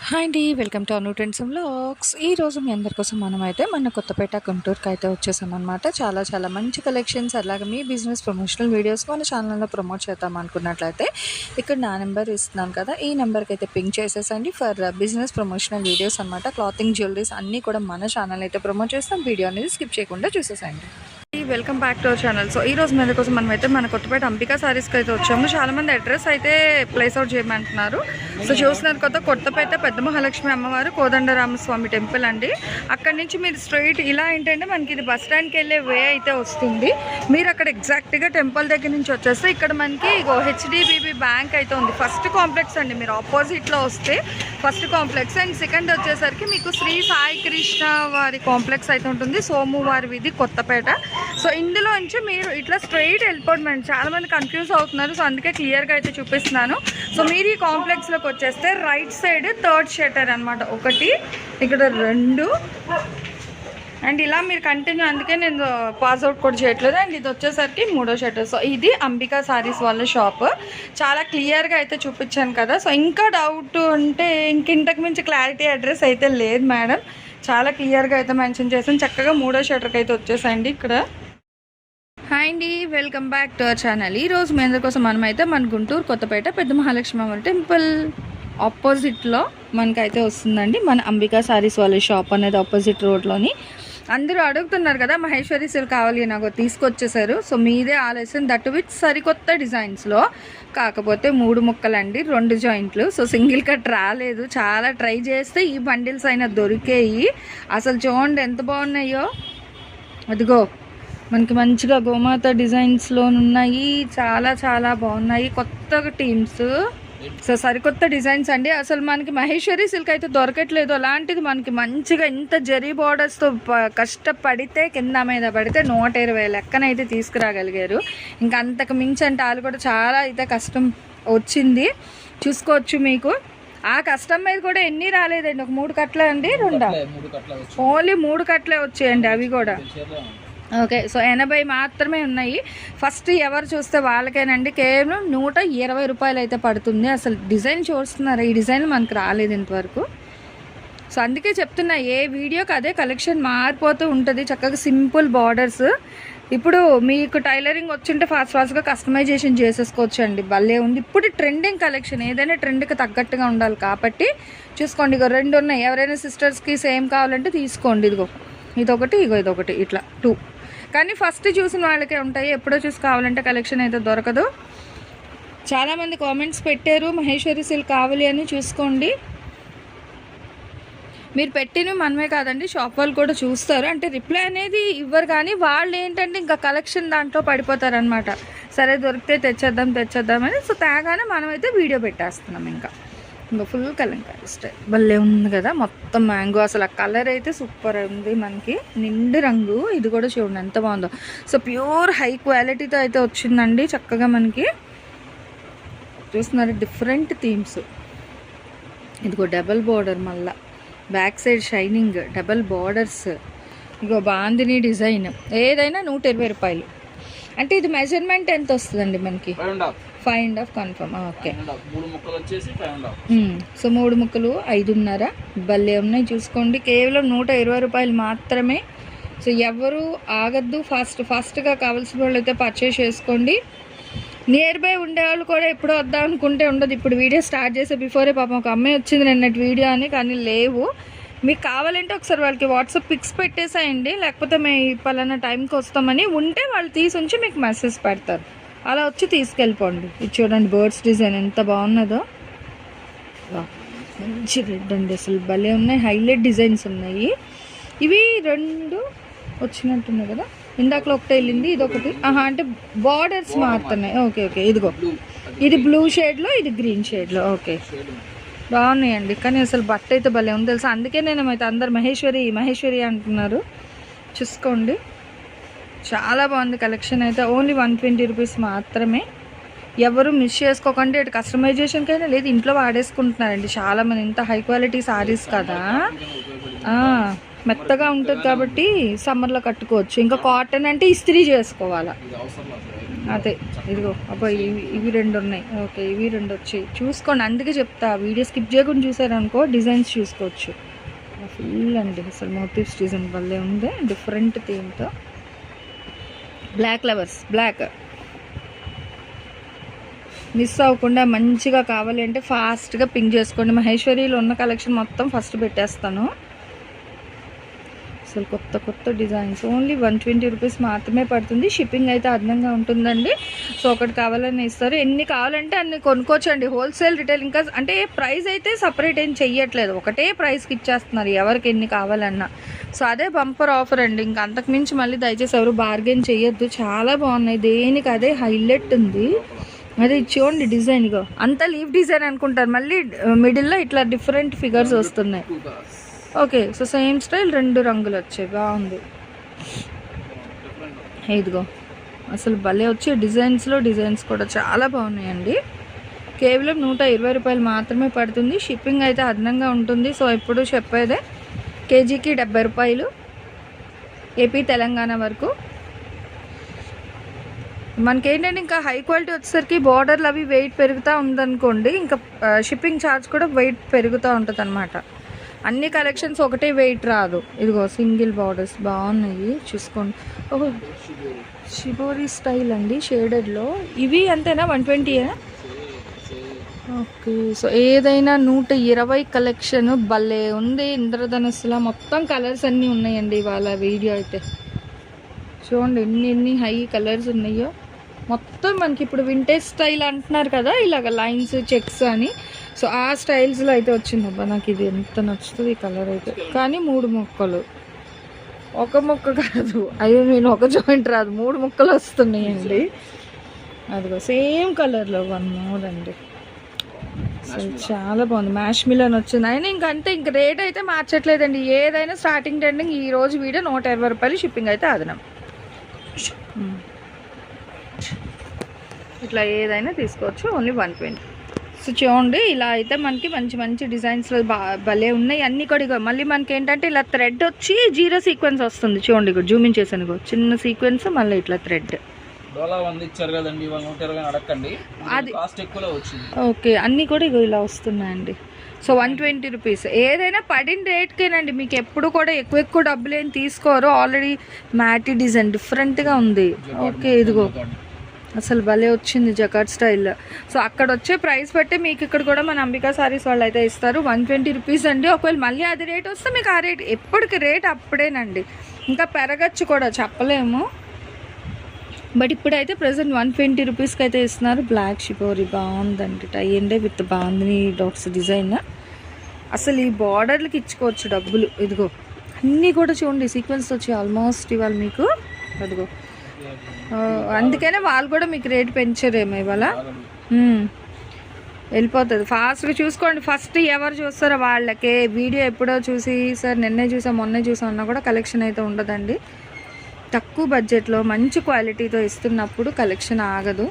Hi అండి, welcome to Anu trends vlogs. ఈరోజు మీ అందరి కోసం మనమైతే మన కొత్తపేట గుంటూరుకి అయితే వచ్చేసామన్నమాట. చాలా మంచి కలెక్షన్స్, అలాగే మీ బిజినెస్ ప్రమోషనల్ వీడియోస్ మన ఛానల్లో ప్రమోట్ చేద్దాం అనుకున్నట్లయితే ఇక్కడ నా నెంబర్ ఇస్తున్నాను కదా, ఈ నెంబర్కి అయితే పింక్ చేసేసండి ఫర్ బిజినెస్ ప్రమోషనల్ వీడియోస్ అనమాట. క్లాతింగ్, జ్యువెలరీస్ అన్నీ కూడా మన ఛానల్ అయితే ప్రమోట్ చేస్తాం. వీడియో అనేది స్కిప్ చేయకుండా చూసేసండి. Welcome back to our channel. So ఈ రోజు మీద కోసం మనమైతే మన కొత్తపేట అంబికా సారీస్కి అయితే వచ్చాము. చాలా మంది అడ్రస్ అయితే ప్లేస్ అవుట్ చేయమంటున్నారు. సో చూస్తున్నారు కదా, కొత్తపేట పెద్ద మహాలక్ష్మి అమ్మవారు కోదండరామస్వామి టెంపుల్ అండి. అక్కడి నుంచి మీరు స్ట్రైట్ ఇలా ఏంటంటే మనకి ఇది బస్ స్టాండ్కి వెళ్ళే వే అయితే వస్తుంది. మీరు అక్కడ ఎగ్జాక్ట్గా టెంపుల్ దగ్గర నుంచి వచ్చేస్తే ఇక్కడ మనకి హెచ్డిబిబి బ్యాంక్ అయితే ఉంది. ఫస్ట్ కాంప్లెక్స్ అండి. మీరు ఆపోజిట్లో వస్తే ఫస్ట్ కాంప్లెక్స్, అండ్ సెకండ్ వచ్చేసరికి మీకు శ్రీ సాయి కృష్ణ వారి కాంప్లెక్స్ అయితే ఉంటుంది. సోమువారి వీధి కొత్తపేట. సో ఇందులో నుంచి మీరు ఇట్లా స్ట్రైట్ వెళ్ళిపోవడం. చాలా మంది కన్ఫ్యూజ్ అవుతున్నారు, సో అందుకే క్లియర్గా అయితే చూపిస్తున్నాను. సో మీరు ఈ కాంప్లెక్స్లోకి వచ్చేస్తే రైట్ సైడ్ థర్డ్ షట్టర్ అనమాట, ఒకటి ఇక్కడ 2, అండ్ ఇలా మీరు కంటిన్యూ, అందుకే నేను పాస్అవుట్ కూడా చేయట్లేదు. అండ్ ఇది వచ్చేసరికి 3వ షట్టర్. సో ఇది అంబికా సారీస్ వాళ్ళ షాప్. చాలా క్లియర్గా అయితే చూపించాను కదా. సో ఇంకా డౌట్ ఉంటే ఇంతకు మించి క్లారిటీ అడ్రస్ అయితే లేదు మేడం, చాలా క్లియర్గా అయితే మెన్షన్ చేసాను. చక్కగా 3వ షట్టర్కి అయితే వచ్చేసండి ఇక్కడ. హాయ్ అండి, welcome back to our channel. ఈరోజు మీ అందరి కోసం మనమైతే మన గుంటూరు కొత్తపేట పెద్ద మహాలక్ష్మి అమ్మవారి టెంపుల్ ఆపోజిట్లో మనకైతే వస్తుందండి మన అంబికా సారీస్ వాళ్ళ షాప్ అనేది. ఆపోజిట్ రోడ్లోని అందరూ అడుగుతున్నారు కదా మహేశ్వరి సిల్క్ కావాలి, నాకు తీసుకొచ్చేసారు. సో మీదే ఆలస్యం, దట్ విత్ సరికొత్త డిజైన్స్లో. కాకపోతే 3 ముక్కలండి, 2 జాయింట్లు. సో సింగిల్ కట్ రాలేదు. చాలా ట్రై చేస్తే ఈ బండిల్స్ అయినా దొరికాయి. అసలు చూడండి ఎంత బాగున్నాయో. అదిగో మనకి మంచిగా గోమాత డిజైన్స్లో ఉన్నాయి. చాలా బాగున్నాయి కొత్త టీమ్స్. సో సరికొత్త డిజైన్స్ అండి. అసలు మనకి మహేశ్వరి సిల్క్ అయితే దొరకట్లేదు. అలాంటిది మనకి మంచిగా ఇంత జరీ బార్డర్స్తో కష్టపడితే కింద మీద పడితే 120 లెక్కనైతే తీసుకురాగలిగారు. ఇంకా అంతకు మించి అంటే వాళ్ళు కూడా చాలా అయితే కష్టం వచ్చింది. చూసుకోవచ్చు మీకు. ఆ కష్టం మీద కూడా ఎన్ని రాలేదండి, ఒక 3 కట్లే అండి, 2 ఓన్లీ 3 కట్లే వచ్చాయండి అవి కూడా. ఓకే, సో 80 మాత్రమే ఉన్నాయి. ఫస్ట్ ఎవరు చూస్తే వాళ్ళకేనండి. కేవలం 120 రూపాయలు అయితే పడుతుంది. అసలు డిజైన్ చూస్తున్నారు, ఈ డిజైన్ మనకు రాలేదు ఇంతవరకు. సో అందుకే చెప్తున్నా, ఏ వీడియోకి అదే కలెక్షన్ మారిపోతూ ఉంటుంది. చక్కగా సింపుల్ బార్డర్స్. ఇప్పుడు మీకు టైలరింగ్ వచ్చింటే ఫాస్ట్గా కస్టమైజేషన్ చేసేసుకోవచ్చు అండి. భలే ఉంది. ఇప్పుడు ట్రెండింగ్ కలెక్షన్, ఏదైనా ట్రెండ్కి తగ్గట్టుగా ఉండాలి కాబట్టి చూసుకోండి. ఇగో 2 ఉన్నాయి. ఎవరైనా సిస్టర్స్కి సేమ్ కావాలంటే తీసుకోండి. ఇదిగో ఇదొకటి, ఇదొకటి, ఇట్లా 2. కానీ ఫస్ట్ చూసిన వాళ్ళకే ఉంటాయి, ఎప్పుడో చూసి కావాలంటే కలెక్షన్ అయితే దొరకదు. చాలామంది కామెంట్స్ పెట్టారు మహేశ్వరి సిల్క్ కావాలి అని. చూసుకోండి, మీరు పెట్టినవి మనమే కాదండి, షాప్ వాళ్ళు కూడా చూస్తారు. అంటే రిప్లై అనేది ఇవ్వరు, కానీ వాళ్ళు ఏంటంటే ఇంకా కలెక్షన్ దాంట్లో పడిపోతారనమాట. సరే దొరికితే తెచ్చేద్దామని. సో తేగానే మనమైతే వీడియో పెట్టేస్తున్నాం. ఇంకా ఫుల్ కలంకారీ స్టైల్ భలే ఉంది కదా, మొత్తం మ్యాంగో. అసలు ఆ కలర్ అయితే సూపర్ ఉంది, మనకి నిండు రంగు. ఇది కూడా చూడండి ఎంత బాగుందో. సో ప్యూర్ హై క్వాలిటీతో అయితే వచ్చిందండి. చక్కగా మనకి చూస్తున్నారు డిఫరెంట్ థీమ్స్. ఇదిగో డబల్ బార్డర్, మళ్ళా back side shining, double borders. ఇగో బాందిని డిజైన్. ఏదైనా 120 రూపాయలు. అంటే ఇది మెజర్మెంట్ ఎంత వస్తుందండి మనకి? 5.5 కన్ఫర్మ్. ఓకే, సో 3 ముక్కలు 5.5. భలే ఉన్నాయి చూసుకోండి. కేవలం 120 రూపాయలు మాత్రమే. సో ఎవరు ఆగద్దు, ఫాస్ట్గా కావాల్సిన వాళ్ళు అయితే పర్చేస్ చేసుకోండి. నియర్ బై ఉండేవాళ్ళు కూడా ఎప్పుడో వద్దాం అనుకుంటే ఉండదు. ఇప్పుడు వీడియో స్టార్ట్ చేసే బిఫోరే పాపం ఒక అమ్మాయి వచ్చింది నిన్నటి వీడియో అని, కానీ లేవు. మీకు కావాలంటే ఒకసారి వాళ్ళకి వాట్సాప్ పిక్స్ పెట్టేసేయండి, లేకపోతే మేము పలానా టైంకి వస్తామని ఉంటే వాళ్ళు తీసి ఉంచి మీకు మెసేజ్ పెడతారు. అలా వచ్చి తీసుకెళ్ళిపోండి. ఇది చూడండి బర్డ్స్ డిజైన్ ఎంత బాగున్నదో. మంచి రెడ్ అండి, అసలు భలే ఉన్నాయి. హైలైట్ డిజైన్స్ ఉన్నాయి. ఇవి 2 వచ్చినట్టున్నాయి కదా, ఇందాకలో ఒకటే వెళ్ళింది, ఇది ఒకటి. అంటే బార్డర్స్ మారుతున్నాయి. ఓకే, ఇదిగో ఇది బ్లూ షేడ్లో, ఇది గ్రీన్ షేడ్లో. ఓకే, బాగున్నాయండి. కానీ అసలు బట్ట అయితే భలే ఉంది తెలుసా. అందుకే నేను అయితే అందరు మహేశ్వరి అంటున్నారు. చూసుకోండి, చాలా బాగుంది కలెక్షన్ అయితే. ఓన్లీ 120 రూపీస్ మాత్రమే. ఎవరు మిస్ చేసుకోకండి. ఇటు కస్టమైజేషన్కైనా లేదు, ఇంట్లో వాడేసుకుంటున్నారండి చాలామంది. ఇంత హై క్వాలిటీ సారీస్ కదా, మెత్తగా ఉంటుంది కాబట్టి సమ్మర్లో కట్టుకోవచ్చు. ఇంకా కాటన్ అంటే ఇస్త్రీ చేసుకోవాలా. అదే ఇదిగో అబ్బాయి ఇవి 2 ఉన్నాయి. ఓకే, ఇవి 2 వచ్చాయి. చూసుకోండి, అందుకే చెప్తా వీడియో స్కిప్ చేయకుండా చూసారనుకో డిజైన్స్ చూసుకోవచ్చు. ఫుల్ అండి అసలు మోటివ్స్ డిజైన్ భలే ఉంది, డిఫరెంట్ థీమ్తో. బ్లాక్ లవర్స్, బ్లాక్ మిస్ అవ్వకుండా మంచిగా కావాలి అంటే ఫాస్ట్గా పింక్ చేసుకోండి. మహేశ్వరిలో ఉన్న కలెక్షన్ మొత్తం ఫస్ట్ పెట్టేస్తాను. అసలు కొత్త కొత్త డిజైన్స్ ఓన్లీ 120 రూపీస్ మాత్రమే పడుతుంది. షిప్పింగ్ అయితే అదనంగా ఉంటుందండి. సో ఒకటి కావాలని ఇస్తారు, ఎన్ని కావాలంటే అన్ని కొనుక్కోవచ్చండి. హోల్సేల్ రిటైల్ ఇంకా అంటే ప్రైస్ అయితే సపరేట్ ఏం చెయ్యట్లేదు, ఒకటే ప్రైస్కి ఇచ్చేస్తున్నారు ఎవరికి ఎన్ని కావాలన్నా. సో అదే బంపర్ ఆఫర్ అండి, ఇంకా అంతకుమించి మళ్ళీ దయచేసి ఎవరు బార్గెన్ చెయ్యొద్దు. చాలా బాగున్నాయి, దేనికి అదే హైలైట్ ఉంది. అదే చూడండి డిజైన్, ఇగో అంతా లీఫ్ డిజైన్ అనుకుంటారు, మళ్ళీ మిడిల్లో ఇట్లా డిఫరెంట్ ఫిగర్స్ వస్తున్నాయి. ఓకే, సో సేమ్ స్టైల్ 2 రంగులు వచ్చాయి, బాగుంది. ఇదిగో అసలు భలే వచ్చే డిజైన్స్ కూడా చాలా బాగున్నాయండి. కేవలం 120 రూపాయలు మాత్రమే పడుతుంది. షిప్పింగ్ అయితే అదనంగా ఉంటుంది. సో ఎప్పుడు చెప్పేదే కేజీకి 70 రూపాయలు, ఏపీ తెలంగాణ వరకు. మనకేంటంటే ఇంకా హై క్వాలిటీ వచ్చేసరికి బార్డర్లు అవి వెయిట్ పెరుగుతూ ఉందనుకోండి, ఇంకా షిప్పింగ్ ఛార్జ్ కూడా వెయిట్ పెరుగుతూ ఉంటుంది అనమాట. అన్ని కలెక్షన్స్ ఒకటే వెయిట్ రాదు. ఇదిగో సింగిల్ బార్డర్స్ బాగున్నాయి, చూసుకోండి. ఓహో, షిబోరి స్టైల్ అండి షేడెడ్లో. ఇవి అంతేనా 120? ఓకే, సో ఏదైనా 120 కలెక్షన్ భలే ఉంది. ఇంద్రధనుస్సులా మొత్తం కలర్స్ అన్నీ ఉన్నాయండి ఇవాళ వీడియో అయితే. చూడండి ఎన్ని హై కలర్స్ ఉన్నాయో. మొత్తం మనకి ఇప్పుడు వింటేజ్ స్టైల్ అంటున్నారు కదా, ఇలాగ లైన్స్ చెక్స్ అని. సో ఆ స్టైల్స్లో అయితే వచ్చింది. అబ్బా నాకు ఇది ఎంత నచ్చుతుంది ఈ కలర్ అయితే. కానీ 3 ముక్కలు, ఒక ముక్క కాదు, అయ్యో నేను ఒక జాయింట్ రాదు, 3 ముక్కలు వస్తున్నాయండి. అదిగో సేమ్ కలర్లో 1 మోర్ అండి. అసలు చాలా బాగుంది, మ్యాష్ మిలన్ వచ్చింది. అయినా ఇంకంతే, ఇంక రేట్ అయితే మార్చట్లేదండి. ఏదైనా స్టార్టింగ్ ట్రెండింగ్ ఈ రోజు వీడియో 120 రూపాయలు, షిప్పింగ్ అయితే అదనం. ఇట్లా ఏదైనా తీసుకోవచ్చు, ఓన్లీ 120. సో చూడండి ఇలా అయితే మనకి మంచి మంచి డిజైన్స్లో భలే ఉన్నాయి అన్నీ కూడా. మళ్ళీ మనకి ఏంటంటే ఇలా థ్రెడ్ వచ్చి జీరో సీక్వెన్స్ వస్తుంది. చూడండి ఇక్కడ జూమింగ్ చేశాను, చిన్న సీక్వెన్స్, మళ్ళీ ఇట్లా థ్రెడ్. అది ఓకే, అన్నీ కూడా ఇలా వస్తున్నాయండి. So 120 rupees. ఏదైనా పడిన రేట్కేనండి, మీకు ఎప్పుడు కూడా ఎక్కువ డబ్బులు ఏం తీసుకోరు. ఆల్రెడీ మ్యాటీ డిజైన్ డిఫరెంట్గా ఉంది. ఓకే, ఇదిగో అసలు భలే వచ్చింది జకార్డ్ స్టైల్. సో అక్కడ వచ్చే ప్రైస్ బట్టి మీకు ఇక్కడ కూడా మన అంబికా సారీస్ వాళ్ళు అయితే ఇస్తారు. 120 రూపీస్ అండి. ఒకవేళ మళ్ళీ అది రేట్ వస్తే మీకు ఆ రేట్, ఎప్పటికి రేట్ అప్పుడేనండి, ఇంకా పెరగచ్చు కూడా చెప్పలేము. బట్ ఇప్పుడైతే ప్రజెంట్ 120 రూపీస్కి అయితే ఇస్తున్నారు. బ్లాక్ షిపోరి బాగుందండి, టై అండ్ విత్ బాగుంది డాట్స్ డిజైన్. అసలు ఈ బార్డర్లకి ఇచ్చుకోవచ్చు డబ్బులు. ఇదిగో అన్నీ కూడా చూడండి సీక్వెన్స్ వచ్చి ఆల్మోస్ట్ ఇవాళ మీకు. అదిగో అందుకనే వాళ్ళు కూడా మీకు రేట్ పెంచారేమో ఇవాళ. వెళ్ళిపోతుంది ఫాస్ట్గా. చూసుకోండి, ఫస్ట్ ఎవరు చూస్తారో వాళ్ళకే. వీడియో ఎప్పుడో చూసి సార్ నిన్నే చూసాం మొన్నే చూసాం అన్నా కూడా కలెక్షన్ అయితే ఉండదండి. తక్కువ బడ్జెట్లో మంచి క్వాలిటీతో ఇస్తున్నప్పుడు కలెక్షన్ ఆగదు.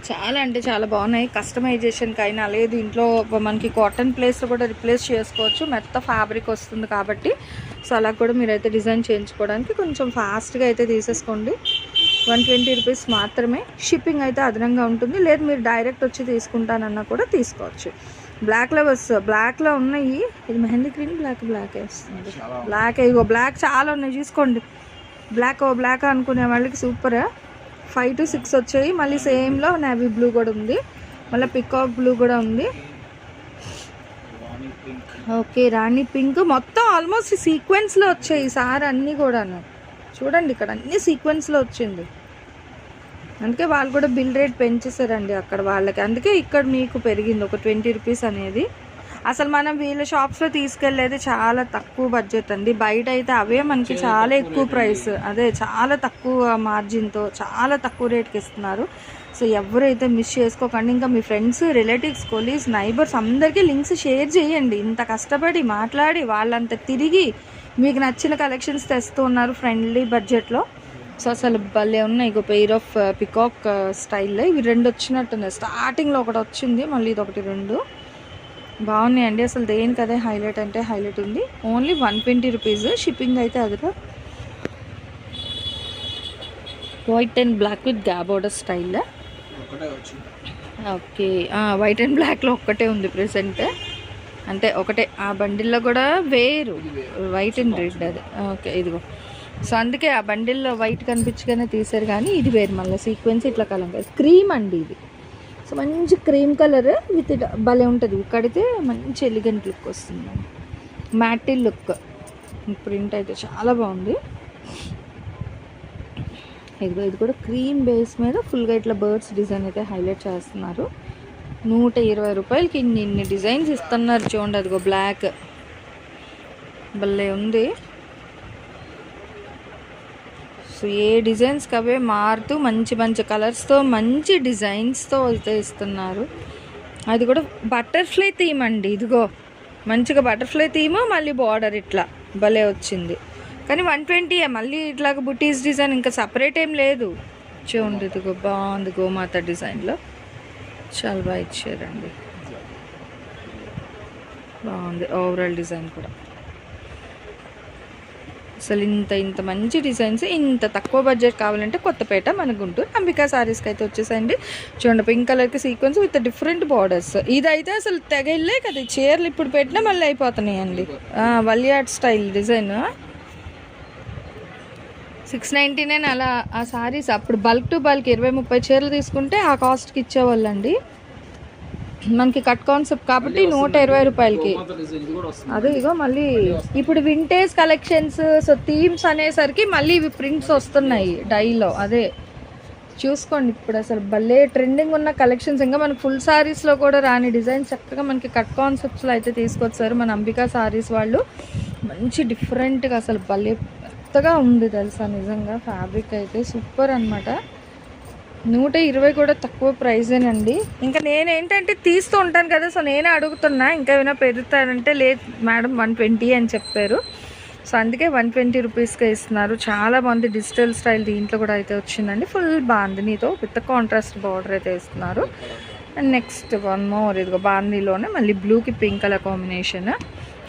చాలా అంటే చాలా బాగున్నాయి. కస్టమైజేషన్కి అయినా లేదు, ఇంట్లో మనకి కాటన్ ప్లేస్లో కూడా రిప్లేస్ చేసుకోవచ్చు, మెత్త ఫ్యాబ్రిక్ వస్తుంది కాబట్టి. సో అలా కూడా మీరైతే డిజైన్ చేయించుకోవడానికి కొంచెం ఫాస్ట్గా అయితే తీసేసుకోండి. 120 రూపీస్ మాత్రమే. షిప్పింగ్ అయితే అదనంగా ఉంటుంది. లేదు మీరు డైరెక్ట్ వచ్చి తీసుకుంటానన్నా కూడా తీసుకోవచ్చు. బ్లాక్ లవర్స్, బ్లాక్లో ఉన్నాయి. ఇది మెహందీ గ్రీన్, బ్లాక్ వేస్తుంది. బ్లాక్ ఇగో బ్లాక్ చాలా ఉన్నాయి చూసుకోండి. బ్లాక్ అనుకునే వాళ్ళకి సూపర్. 5 to 6 వచ్చాయి. మళ్ళీ సేమ్లో నేవీ బ్లూ కూడా ఉంది, మళ్ళీ పికాక్ బ్లూ కూడా ఉంది. ఓకే, రాణి పింక్. మొత్తం ఆల్మోస్ట్ సీక్వెన్స్లో వచ్చాయి ఈసారి అన్నీ కూడాను. చూడండి ఇక్కడ అన్ని సీక్వెన్స్లో వచ్చింది. అందుకే వాళ్ళు కూడా బిల్ రేట్ పెంచేసారండి అక్కడ వాళ్ళకి. అందుకే ఇక్కడ మీకు పెరిగింది ఒక 20 రూపీస్ అనేది. అసలు మనం వీళ్ళ షాప్స్లో తీసుకెళ్ళేది చాలా తక్కువ బడ్జెట్ అండి. బయట అయితే అవే మనకి చాలా ఎక్కువ ప్రైస్, అదే చాలా తక్కువ మార్జిన్తో చాలా తక్కువ రేట్కి ఇస్తున్నారు. సో ఎవరైతే మిస్ చేసుకోకండి. ఇంకా మీ ఫ్రెండ్స్, రిలేటివ్స్, కొలీగ్స్, నైబర్స్ అందరికీ లింక్స్ షేర్ చేయండి. ఇంత కష్టపడి మాట్లాడి వాళ్ళంతా తిరిగి మీకు నచ్చిన కలెక్షన్స్ తెస్తూ ఉన్నారు ఫ్రెండ్లీ బడ్జెట్లో. సో అసలు భలే ఉన్నాయి. ఇంకో పెయిర్ ఆఫ్ పికాక్ స్టైల్లో ఇవి 2 వచ్చినట్టున్నాయి. స్టార్టింగ్లో ఒకటి వచ్చింది, మళ్ళీ ఇది ఒకటి 2 బాగున్నాయండి. అసలు దేనికి అదే హైలైట్ అంటే హైలైట్ ఉంది. Only 120 rupees. షిప్పింగ్ అయితే అదిలో వైట్ అండ్ బ్లాక్ విత్ గ్యాబోర్డర్ స్టైల్. ఓకే, వైట్ అండ్ బ్లాక్లో ఒక్కటే ఉంది ప్రెసెంట్, అంటే ఒకటే. ఆ బండిల్లో కూడా వేరు, వైట్ అండ్ రెడ్ అది. ఓకే, ఇదిగో. సో అందుకే ఆ బండిల్లో వైట్ కనిపించగానే తీసారు, కానీ ఇది వేరు మళ్ళీ సీక్వెన్స్ ఇట్లా కలంగా క్రీమ్ అండి ఇది. సో మంచి క్రీమ్ కలర్ విత్ భలే ఉంటుంది, కడితే మంచి ఎలిగెంట్ లుక్ వస్తుంది, మ్యాటీ లుక్. ప్రింట్ అయితే చాలా బాగుంది. ఇదిగో ఇది కూడా క్రీమ్ బేస్ మీద ఫుల్గా ఇట్లా బర్డ్స్ డిజైన్ అయితే హైలైట్ చేస్తున్నారు. 120 రూపాయలకి ఇన్ని డిజైన్స్ ఇస్తున్నారు చూడండి. అదిగో బ్లాక్ భలే ఉంది. సో ఏ డిజైన్స్కి అవే మారుతూ మంచి మంచి కలర్స్తో మంచి డిజైన్స్తో అయితే ఇస్తున్నారు. అది కూడా బటర్ఫ్లై థీమ్ అండి. ఇదిగో మంచిగా బటర్ఫ్లై థీమ్, మళ్ళీ బార్డర్ ఇట్లా భలే వచ్చింది. కానీ 120 మళ్ళీ ఇట్లాగ బుటీస్ డిజైన్, ఇంకా సపరేట్ ఏం లేదు. చూడండి ఇదిగో బాగుంది, గోమాత డిజైన్లో చాలా బాగా ఇచ్చారండి, బాగుంది ఓవరాల్ డిజైన్ కూడా. అసలు ఇంత మంచి డిజైన్స్ ఇంత తక్కువ బడ్జెట్ కావాలంటే కొత్తపేట మన గుంటూరు అంబికా సారీస్కి అయితే వచ్చేసండి. చూడండి పింక్ కలర్కి సీక్వెన్స్ విత్ డిఫరెంట్ బార్డర్స్. ఇదైతే అసలు తెగలే కదా, చీరలు ఇప్పుడు పెట్టినా మళ్ళీ అయిపోతున్నాయి అండి. వలియాడ్ స్టైల్ డిజైన్ 699 అలా. ఆ సారీస్ అప్పుడు బల్క్ టు బల్క్ 20-30 చీరలు తీసుకుంటే ఆ కాస్ట్కి ఇచ్చేవాళ్ళండి. మనకి కట్ కాన్సెప్ట్ కాబట్టి 120 రూపాయలకి. అదే ఇగో మళ్ళీ ఇప్పుడు వింటేజ్ కలెక్షన్స్, సో థీమ్స్ అనేసరికి మళ్ళీ ఇవి ప్రింట్స్ వస్తున్నాయి డైలో. అదే చూసుకోండి, ఇప్పుడు అసలు భలే ట్రెండింగ్ ఉన్న కలెక్షన్స్. ఇంకా మనకి ఫుల్ సారీస్లో కూడా రాని డిజైన్స్ చక్కగా మనకి కట్ కాన్సెప్ట్స్లో అయితే తీసుకొచ్చారు మన అంబికా సారీస్ వాళ్ళు. మంచి డిఫరెంట్గా అసలు భలే కొత్తగా ఉంది తెలుసా, నిజంగా ఫ్యాబ్రిక్ అయితే సూపర్ అనమాట. 120 కూడా తక్కువ ప్రైజేనండి. ఇంకా నేనేంటంటే తీస్తూ ఉంటాను కదా, సో నేనే అడుగుతున్నా ఇంకా ఏమైనా పెరుగుతారంటే లేదు మేడం 120 అని చెప్పారు. సో అందుకే 120 రూపీస్కే ఇస్తున్నారు. చాలా బాగుంది, డిజిటల్ స్టైల్ దీంట్లో కూడా అయితే వచ్చిందండి. ఫుల్ బాందినీతో విత్ కాంట్రాస్ట్ బార్డర్ అయితే ఇస్తున్నారు. అండ్ నెక్స్ట్ వన్ మోర్, ఇదిగో బాందీలోనే మళ్ళీ బ్లూకి పింక్ కలర్ కాంబినేషన్.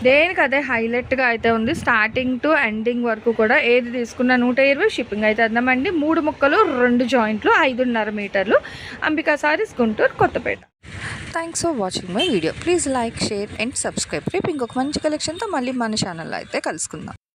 దేనికి అదే హైలైట్గా అయితే ఉంది. స్టార్టింగ్ టు ఎండింగ్ వరకు కూడా ఏది తీసుకున్న 120. షిప్పింగ్ అయితే అందామండి. 3 ముక్కలు 2 జాయింట్లు 5.5 మీటర్లు. Ambika saris, Guntur, Kothapeta. Thanks for watching my video. Please like, share and subscribe. రేపు ఇంకొక మంచి కలెక్షన్తో మళ్ళీ మన ఛానల్లో అయితే కలుసుకుందాం.